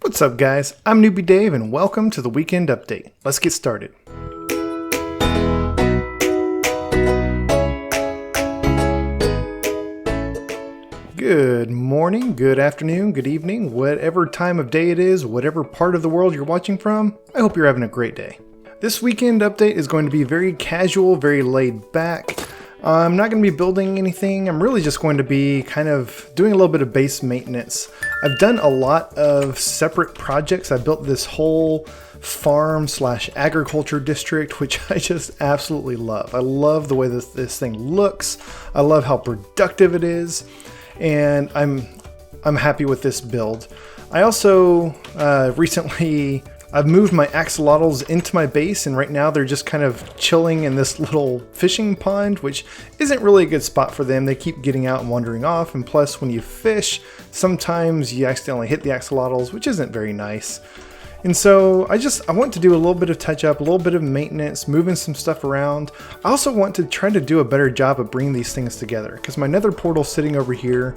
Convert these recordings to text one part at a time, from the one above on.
What's up, guys? I'm Newbie Dave and welcome to the Weekend Update. Let's get started. Good morning, good afternoon, good evening, whatever time of day it is, whatever part of the world you're watching from, I hope you're having a great day. This Weekend Update is going to be very casual, very laid back. I'm not going to be building anything. I'm really just going to be kind of doing a little bit of base maintenance. I've done a lot of separate projects. I built this whole farm slash agriculture district, which I just absolutely love. I love the way this thing looks. I love how productive it is, and I'm happy with this build. I also recently I've moved my axolotls into my base, and right now they're just kind of chilling in this little fishing pond, which isn't really a good spot for them. They keep getting out and wandering off, and plus when you fish, sometimes you accidentally hit the axolotls, which isn't very nice. And so I want to do a little bit of touch up, a little bit of maintenance, moving some stuff around. I also want to try to do a better job of bringing these things together, because my nether portal's sitting over here,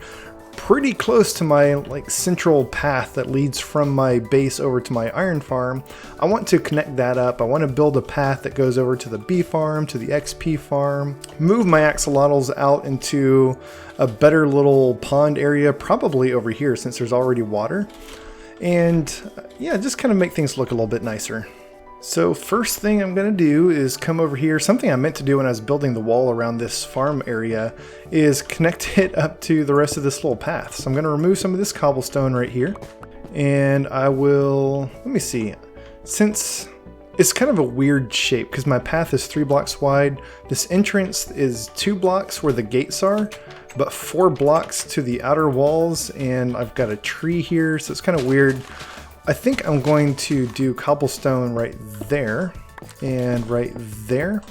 pretty close to my central path that leads from my base over to my iron farm. I want to connect that up. I want to build a path that goes over to the bee farm, to the XP farm, move my axolotls out into a better little pond area, probably over here since there's already water. And yeah, just kind of make things look a little bit nicer. So first thing I'm going to do is come over here. Something I meant to do when I was building the wall around this farm area is connect it up to the rest of this little path. So I'm going to remove some of this cobblestone right here. And I will, let me see, since it's kind of a weird shape because my path is 3 blocks wide, this entrance is 2 blocks where the gates are, but 4 blocks to the outer walls, and I've got a tree here, so it's kind of weird. I think I'm going to do cobblestone right there and right there,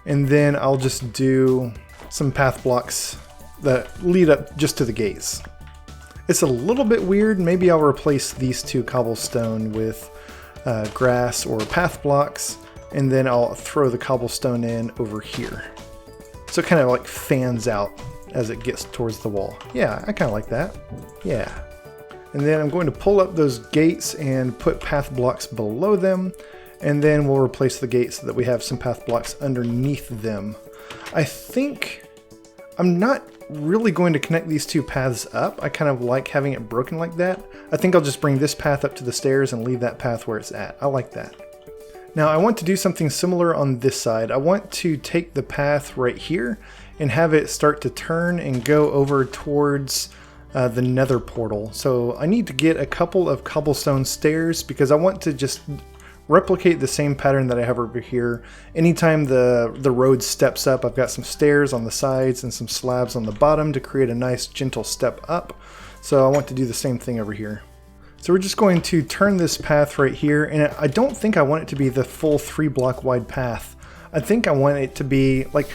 and then I'll just do some path blocks that lead up just to the gates. It's a little bit weird. Maybe I'll replace these 2 cobblestone with grass or path blocks, and then I'll throw the cobblestone in over here. So it kind of like fans out as it gets towards the wall. Yeah, I kind of like that. Yeah. And then I'm going to pull up those gates and put path blocks below them. And then we'll replace the gates so that we have some path blocks underneath them. I think I'm not really going to connect these 2 paths up. I kind of like having it broken like that. I think I'll just bring this path up to the stairs and leave that path where it's at. I like that. Now I want to do something similar on this side. I want to take the path right here and have it start to turn and go over towards the nether portal. So I need to get a couple of cobblestone stairs because I want to just replicate the same pattern that I have over here. Anytime the road steps up, I've got some stairs on the sides and some slabs on the bottom to create a nice gentle step up. So I want to do the same thing over here. So we're just going to turn this path right here, and I don't think I want it to be the full 3 block wide path. I think I want it to be like,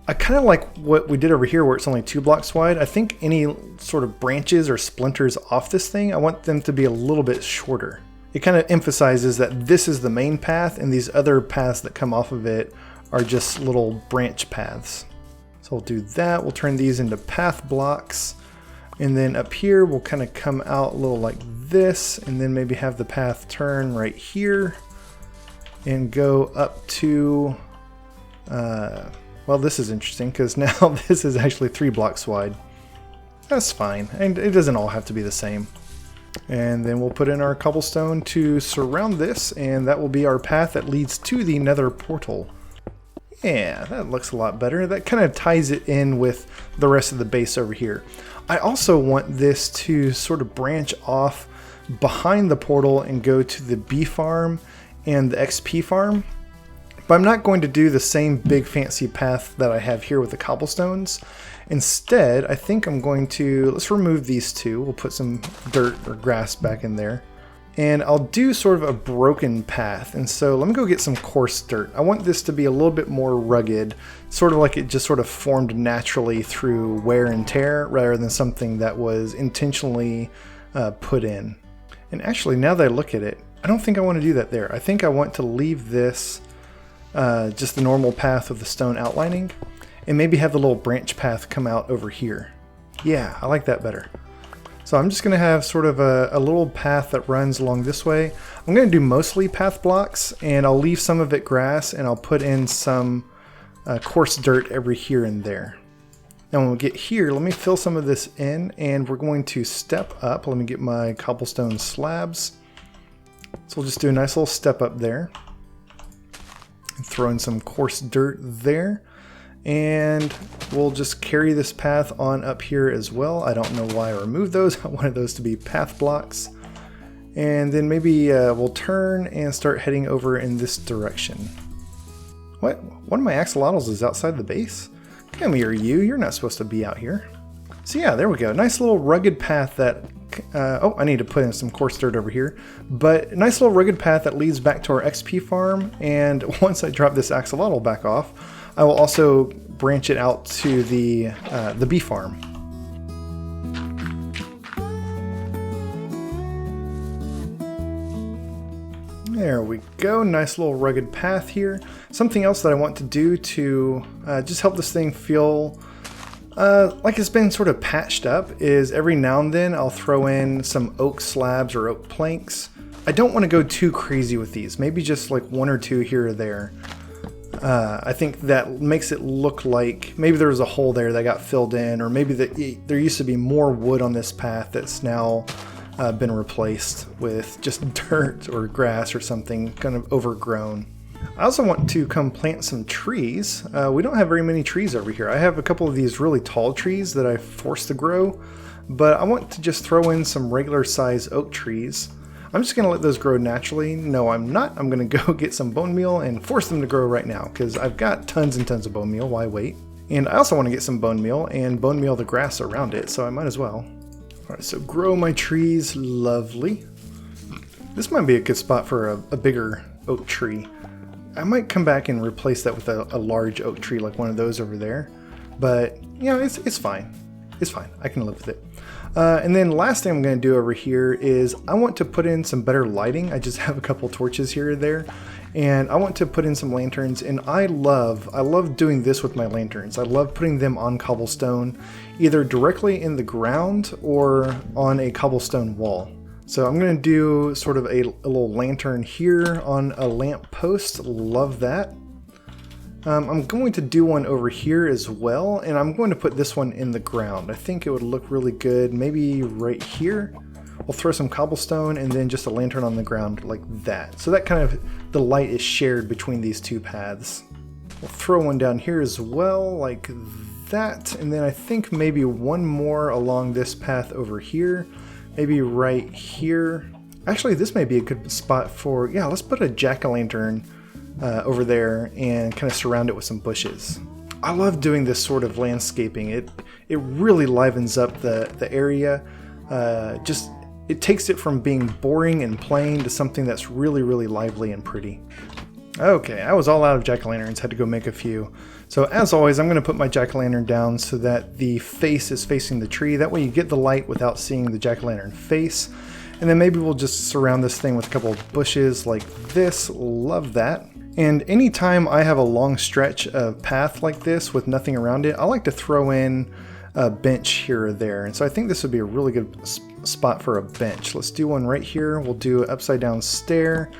I kind of like what we did over here where it's only 2 blocks wide. I think any sort of branches or splinters off this thing, I want them to be a little bit shorter. It kind of emphasizes that this is the main path and these other paths that come off of it are just little branch paths. So we'll do that. We'll turn these into path blocks. And then up here, we'll kind of come out a little like this, and then maybe have the path turn right here and go up to, well, this is interesting because now this is actually 3 blocks wide. That's fine, and it doesn't all have to be the same. And then we'll put in our cobblestone to surround this, and that will be our path that leads to the nether portal. Yeah, that looks a lot better. That kind of ties it in with the rest of the base over here. I also want this to sort of branch off behind the portal and go to the bee farm and the XP farm. But I'm not going to do the same big fancy path that I have here with the cobblestones. Instead, I think I'm going to, let's remove these 2. We'll put some dirt or grass back in there. And I'll do sort of a broken path. And so let me go get some coarse dirt. I want this to be a little bit more rugged, sort of like it just sort of formed naturally through wear and tear rather than something that was intentionally put in. And actually, now that I look at it, I don't think I want to do that there. I think I want to leave this just the normal path with the stone outlining, and maybe have the little branch path come out over here. Yeah, I like that better. So I'm just going to have sort of a little path that runs along this way. I'm going to do mostly path blocks, and I'll leave some of it grass, and I'll put in some coarse dirt every here and there. Now when we get here, let me fill some of this in, and we're going to step up. Let me get my cobblestone slabs. So we'll just do a nice little step up there. Throw in some coarse dirt there. And we'll just carry this path on up here as well. I don't know why I removed those. I wanted those to be path blocks. And then maybe we'll turn and start heading over in this direction. What? One of my axolotls is outside the base? Come here, you. You're not supposed to be out here. So yeah, there we go. Nice little rugged path that... oh, I need to put in some coarse dirt over here. But a nice little rugged path that leads back to our XP farm. And once I drop this axolotl back off, I will also branch it out to the bee farm. There we go, nice little rugged path here. Something else that I want to do to just help this thing feel like it's been sort of patched up is every now and then I'll throw in some oak slabs or oak planks. I don't want to go too crazy with these, maybe just like one or two here or there. I think that makes it look like maybe there was a hole there that got filled in, or maybe there used to be more wood on this path that's now been replaced with just dirt or grass or something kind of overgrown. I also want to come plant some trees. We don't have very many trees over here. I have a couple of these really tall trees that I forced to grow, but I want to just throw in some regular size oak trees. I'm just going to let those grow naturally. No, I'm not. I'm going to go get some bone meal and force them to grow right now because I've got tons and tons of bone meal. Why wait? And I also want to get some bone meal and bone meal the grass around it, so I might as well. Alright, so grow my trees. Lovely. This might be a good spot for a bigger oak tree. I might come back and replace that with a large oak tree like one of those over there. But, you know, it's fine. It's fine. I can live with it. And then last thing I'm going to do over here is I want to put in some better lighting. I just have a couple torches here or there, and I want to put in some lanterns. And I love doing this with my lanterns. I love putting them on cobblestone, either directly in the ground or on a cobblestone wall. So I'm going to do sort of a little lantern here on a lamp post. Love that. I'm going to do one over here as well, and I'm going to put this one in the ground. I think it would look really good, maybe right here. We'll throw some cobblestone and then just a lantern on the ground like that. So that kind of, the light is shared between these two paths. We'll throw one down here as well, like that, and then I think maybe one more along this path over here, maybe right here. Actually, this may be a good spot for, yeah, let's put a jack-o'-lantern over there and kind of surround it with some bushes. I love doing this sort of landscaping. It really livens up the area. It takes it from being boring and plain to something that's really, really lively and pretty. Okay, I was all out of jack-o'-lanterns, had to go make a few. So as always, I'm going to put my jack-o'-lantern down so that the face is facing the tree. That way you get the light without seeing the jack-o'-lantern face. And then maybe we'll just surround this thing with a couple of bushes like this. Love that. And anytime I have a long stretch of path like this with nothing around it, I like to throw in a bench here or there. And so I think this would be a really good spot for a bench. Let's do one right here. We'll do an upside down stair.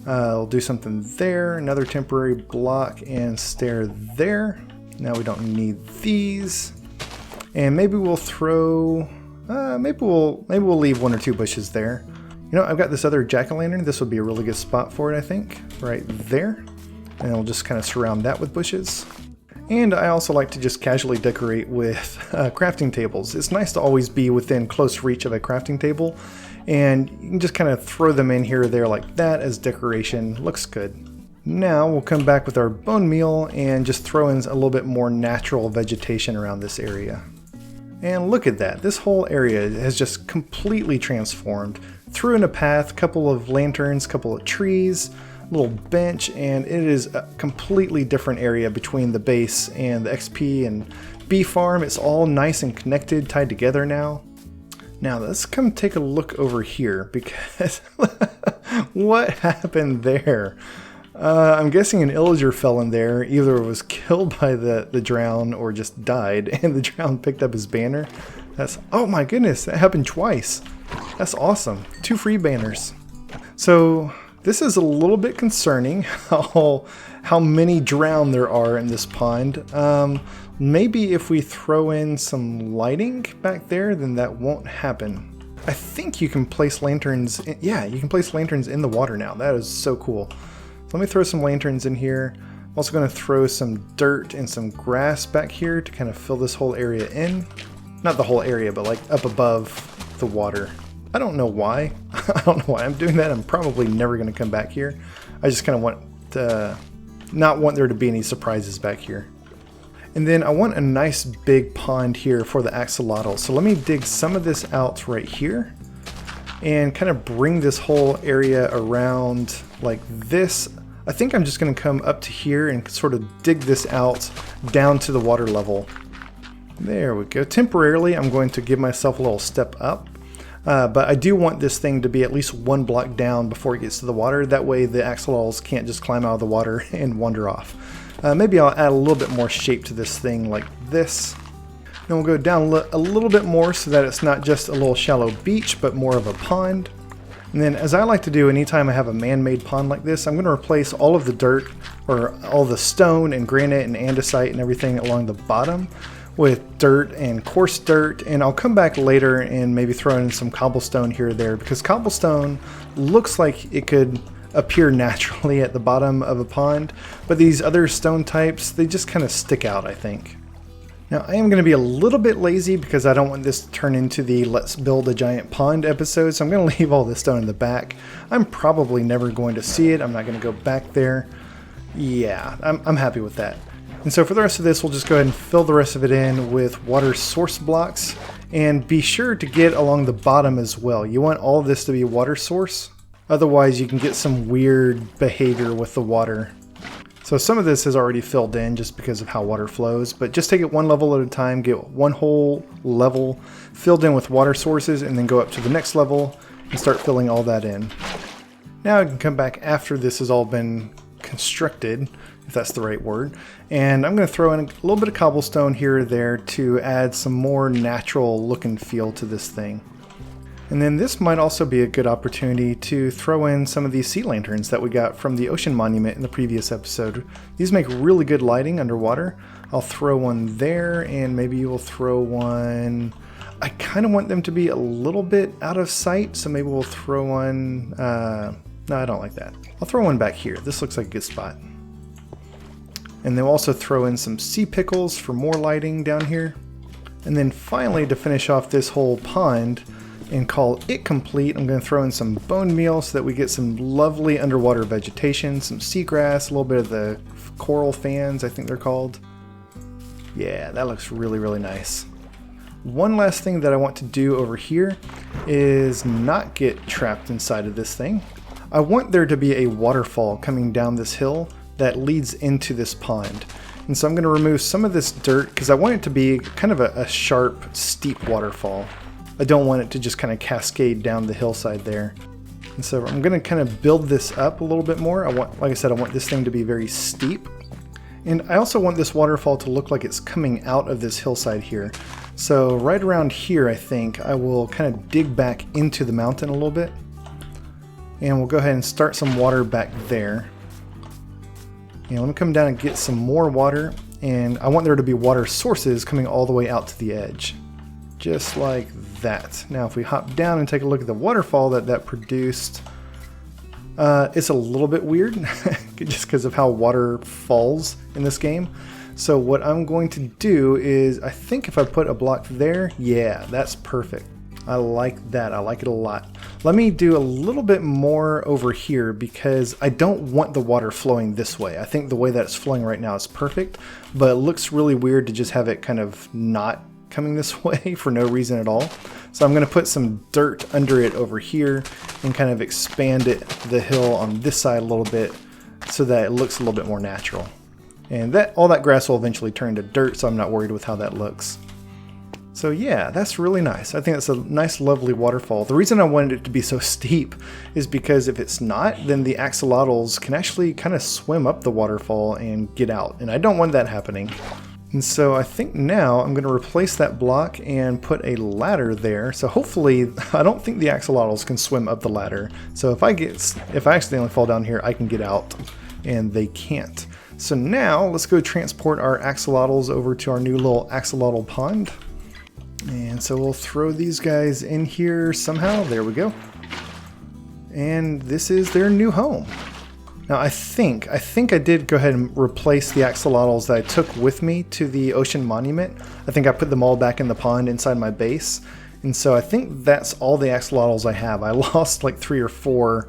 We'll do something there, another temporary block and stair there. Now we don't need these. And maybe we'll throw, maybe we'll leave one or two bushes there. You know, I've got this other jack-o'-lantern. This would be a really good spot for it, I think, right there. And we'll just kind of surround that with bushes. And I also like to just casually decorate with crafting tables. It's nice to always be within close reach of a crafting table. And you can just kind of throw them in here or there like that as decoration. Looks good. Now we'll come back with our bone meal and just throw in a little bit more natural vegetation around this area. And look at that. This whole area has just completely transformed. Threw in a path, couple of lanterns, couple of trees, little bench, and it is a completely different area between the base and the XP and bee farm. It's all nice and connected, tied together now. Now let's come take a look over here because what happened there? I'm guessing an illager fell in there, either was killed by the drown or just died, and the drown picked up his banner. Oh my goodness, that happened twice. That's awesome. 2 free banners. So this is a little bit concerning how many drown there are in this pond. Maybe if we throw in some lighting back there, then that won't happen. I think you can place lanterns. Yeah, you can place lanterns in the water now. That is so cool. So let me throw some lanterns in here. I'm also going to throw some dirt and some grass back here to kind of fill this whole area in. Not the whole area, but like up above the water. I don't know why. I don't know why I'm doing that. I'm probably never going to come back here. I just kind of want to not want there to be any surprises back here. And then I want a nice big pond here for the axolotl. So let me dig some of this out right here and kind of bring this whole area around like this. I think I'm just going to come up to here and sort of dig this out down to the water level. There we go. Temporarily, I'm going to give myself a little step up. But I do want this thing to be at least 1 block down before it gets to the water. That way the axolotls can't just climb out of the water and wander off. Maybe I'll add a little bit more shape to this thing like this. Then we'll go down a little bit more so that it's not just a little shallow beach, but more of a pond. And then, as I like to do anytime I have a man-made pond like this, I'm going to replace all of the dirt, or all the stone and granite and andesite and everything along the bottom with dirt and coarse dirt, and I'll come back later and maybe throw in some cobblestone here or there, because cobblestone looks like it could appear naturally at the bottom of a pond, but these other stone types, they just kind of stick out, I think. Now I am going to be a little bit lazy because I don't want this to turn into the let's build a giant pond episode, so I'm going to leave all this stone in the back. I'm probably never going to see it. I'm not going to go back there. Yeah, I'm happy with that. And so for the rest of this, we'll just go ahead and fill the rest of it in with water source blocks, and be sure to get along the bottom as well. You want all of this to be water source. Otherwise, you can get some weird behavior with the water. So some of this is already filled in just because of how water flows, but just take it 1 level at a time, get 1 whole level filled in with water sources, and then go up to the next level and start filling all that in. Now I can come back after this has all been constructed, if that's the right word, and I'm going to throw in a little bit of cobblestone here or there to add some more natural look and feel to this thing. And then this might also be a good opportunity to throw in some of these sea lanterns that we got from the ocean monument in the previous episode. These make really good lighting underwater. I'll throw one there, and maybe we'll throw one... I kind of want them to be a little bit out of sight, so maybe we'll throw one... no, I don't like that. I'll throw one back here. This looks like a good spot. And then we'll also throw in some sea pickles for more lighting down here. And then finally, to finish off this whole pond and call it complete, I'm going to throw in some bone meal so that we get some lovely underwater vegetation, some seagrass, a little bit of the coral fans, I think they're called. Yeah, that looks really, really nice. One last thing that I want to do over here is not get trapped inside of this thing. I want there to be a waterfall coming down this hill that leads into this pond. And so I'm going to remove some of this dirt because I want it to be kind of a sharp, steep waterfall. I don't want it to just kind of cascade down the hillside there. And so I'm going to kind of build this up a little bit more. Like I said, I want this thing to be very steep. And I also want this waterfall to look like it's coming out of this hillside here. So right around here, I think, I will kind of dig back into the mountain a little bit. And we'll go ahead and start some water back there. And let me come down and get some more water. And I want there to be water sources coming all the way out to the edge. Just like that. Now if we hop down and take a look at the waterfall that produced, it's a little bit weird just because of how water falls in this game. So what I'm going to do is, I think if I put a block there, yeah, that's perfect. I like that. I like it a lot. Let me do a little bit more over here because I don't want the water flowing this way. I think the way that it's flowing right now is perfect, but it looks really weird to just have it kind of not coming this way for no reason at all. So I'm going to put some dirt under it over here and kind of expand the hill on this side a little bit so that it looks a little bit more natural. And all that grass will eventually turn to dirt, so I'm not worried with how that looks. So yeah, that's really nice. I think that's a nice, lovely waterfall. The reason I wanted it to be so steep is because if it's not, then the axolotls can actually kind of swim up the waterfall and get out. And I don't want that happening. And so I think now I'm going to replace that block and put a ladder there. So hopefully, I don't think the axolotls can swim up the ladder. So if I accidentally fall down here, I can get out, and they can't. So now let's go transport our axolotls over to our new little axolotl pond. And so we'll throw these guys in here somehow. There we go. And this is their new home. Now I think I did go ahead and replace the axolotls that I took with me to the ocean monument. I think I put them all back in the pond inside my base. And so I think that's all the axolotls I have. I lost like 3 or 4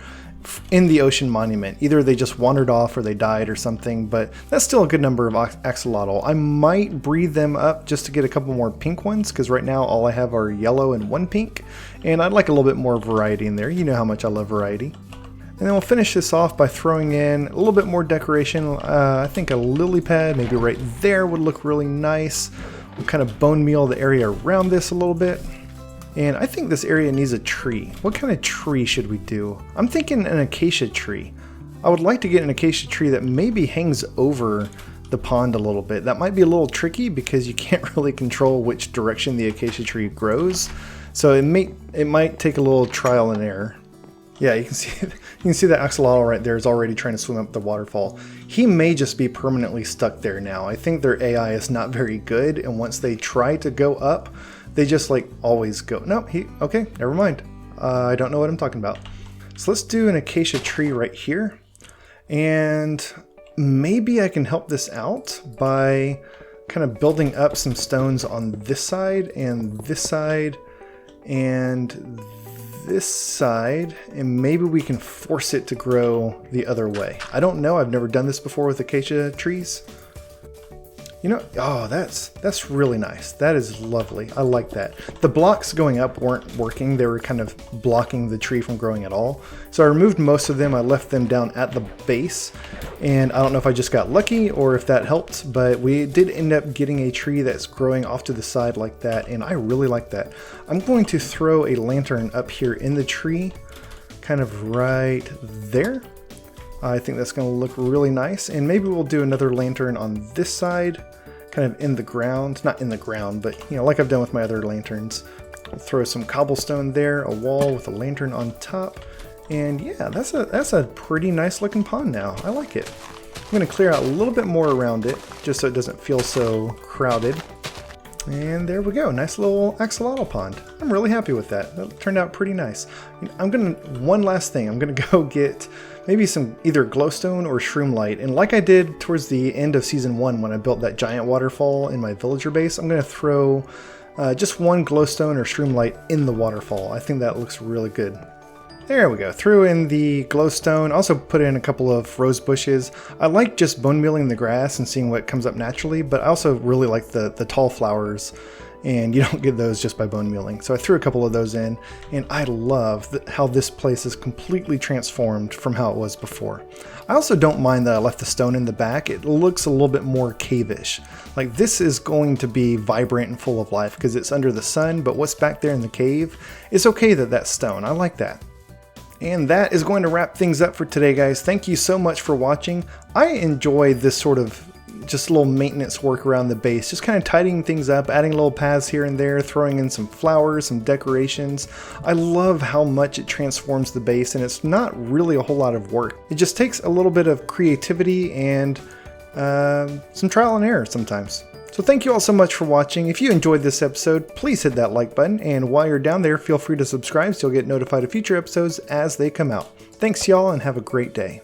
in the ocean monument. Either they just wandered off or they died or something, but that's still a good number of axolotl. I might breed them up just to get a couple more pink ones, because right now all I have are yellow and 1 pink, and I'd like a little bit more variety in there. You know how much I love variety. And then we'll finish this off by throwing in a little bit more decoration. I think a lily pad, maybe right there, would look really nice. We'll kind of bone meal the area around this a little bit. And I think this area needs a tree. What kind of tree should we do? I'm thinking an acacia tree. I would like to get an acacia tree that maybe hangs over the pond a little bit. That might be a little tricky because you can't really control which direction the acacia tree grows. So it might take a little trial and error. Yeah, you can see that axolotl right there is already trying to swim up the waterfall. He may just be permanently stuck there now. I think their AI is not very good, and once they try to go up, they just like always go. No, okay, never mind. I don't know what I'm talking about. So let's do an acacia tree right here. And maybe I can help this out by kind of building up some stones on this side and this side and this side, and maybe we can force it to grow the other way. I don't know, I've never done this before with acacia trees. You know, oh, that's really nice. That is lovely. I like that. The blocks going up weren't working. They were kind of blocking the tree from growing at all. So I removed most of them. I left them down at the base. And I don't know if I just got lucky or if that helped, but we did end up getting a tree that's growing off to the side like that. And I really like that. I'm going to throw a lantern up here in the tree, kind of right there. I think that's going to look really nice. And maybe we'll do another lantern on this side, kind of in the ground. Not in the ground, but you know, like I've done with my other lanterns. We'll throw some cobblestone there, a wall with a lantern on top. And yeah, that's a pretty nice looking pond now. I like it. I'm going to clear out a little bit more around it, just so it doesn't feel so crowded. And there we go, nice little axolotl pond. I'm really happy with that. That turned out pretty nice. One last thing, I'm gonna go get maybe some either glowstone or shroom light. And like I did towards the end of season 1 when I built that giant waterfall in my villager base, I'm gonna throw just 1 glowstone or shroom light in the waterfall. I think that looks really good. There we go, threw in the glowstone, also put in a couple of rose bushes. I like just bone mealing the grass and seeing what comes up naturally, but I also really like the tall flowers, and you don't get those just by bone mealing. So I threw a couple of those in, and I love how this place is completely transformed from how it was before. I also don't mind that I left the stone in the back. It looks a little bit more cave-ish. Like this is going to be vibrant and full of life because it's under the sun, but what's back there in the cave, it's okay that that's stone. I like that. And that is going to wrap things up for today, guys. Thank you so much for watching. I enjoy this sort of just little maintenance work around the base, just kind of tidying things up, adding little paths here and there, throwing in some flowers, some decorations. I love how much it transforms the base, and it's not really a whole lot of work. It just takes a little bit of creativity and some trial and error sometimes. So thank you all so much for watching. If you enjoyed this episode, please hit that like button, and while you're down there, feel free to subscribe so you'll get notified of future episodes as they come out. Thanks y'all, and have a great day.